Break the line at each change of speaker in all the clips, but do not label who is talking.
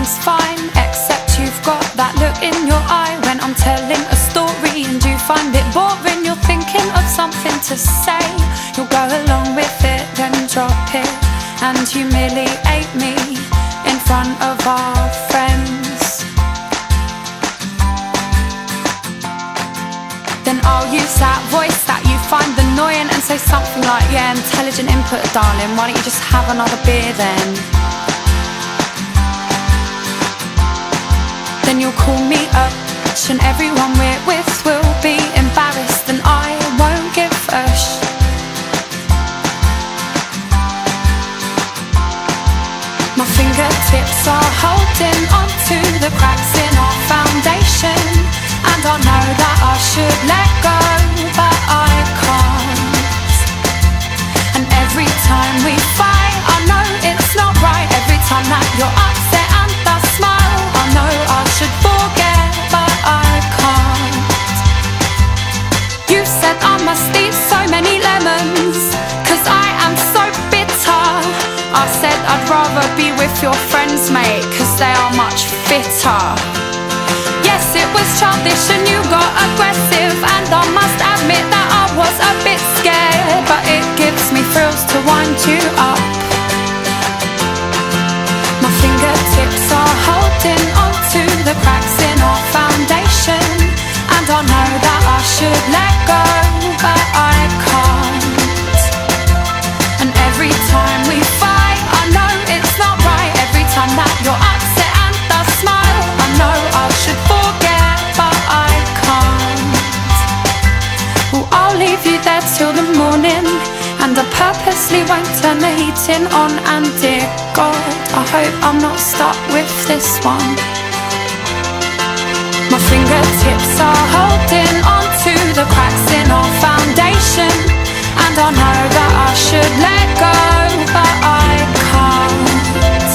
everything's fine, except you've got that look in your eye when I'm telling a story and you find it boring. You're thinking of something to say, you'll go along with it, then drop it and humiliate me in front of our friends. Then I'll use that voice that you find annoying and say something like, yeah, intelligent input, darling, why don't you just have another beer then? Then you'll call me up and everyone we're with will be embarrassed and I won't give a sh. My fingertips are holding onto the cracks in our foundation, and I know that I should let go, but I can't. And every time we fight, I know it's not right. Every time that you're upset and I smile, I know I should forget, but I can't. You said I must eat so many lemons, 'cause I am so bitter. I said I'd rather be with your friends, mate, 'cause they are much fitter. Yes, it was childish and you got aggressive, and I must admit that I was a bit scared, but it gives me thrills to wind you up. My fingertips are holding onto the cracks in our foundation, and I know that I should let go, but I can't. And every time we fight, I know it's not right. Every time that you're upset and I smile, I know I should forget, but I can't. Well, I'll leave you there till the morning, and I purposely won't turn the heating on. And dear God, I hope I'm not stuck with this one. My fingertips are holding onto the cracks in our foundation, and I know that I should let go, but I can't.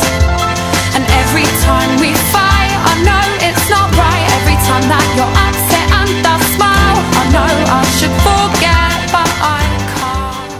And every time we fight, I know it's not right. Every time that you're upset and I smile, I know I should forget, but I can't.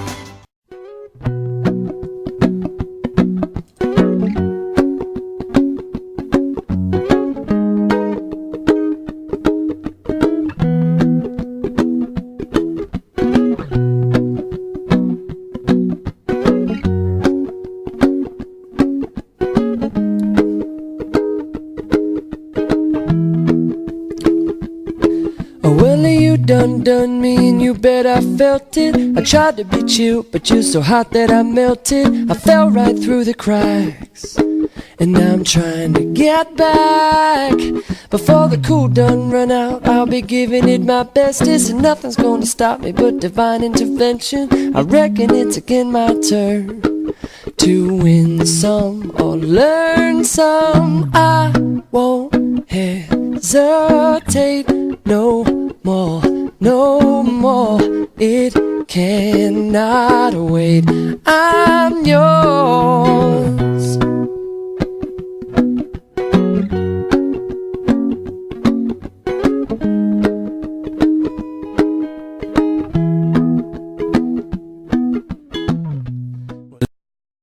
Well, you done me and you bet I felt it. I tried to be chill, but you're so hot that I melted. I fell right through the cracks, and now I'm trying to get back. Before the cool done run out, I'll be giving it my bestest, and nothing's gonna stop me but divine intervention. I reckon it's again my turn to win some or learn some. I won't hesitate no more, no more. It cannot wait. I'm yours.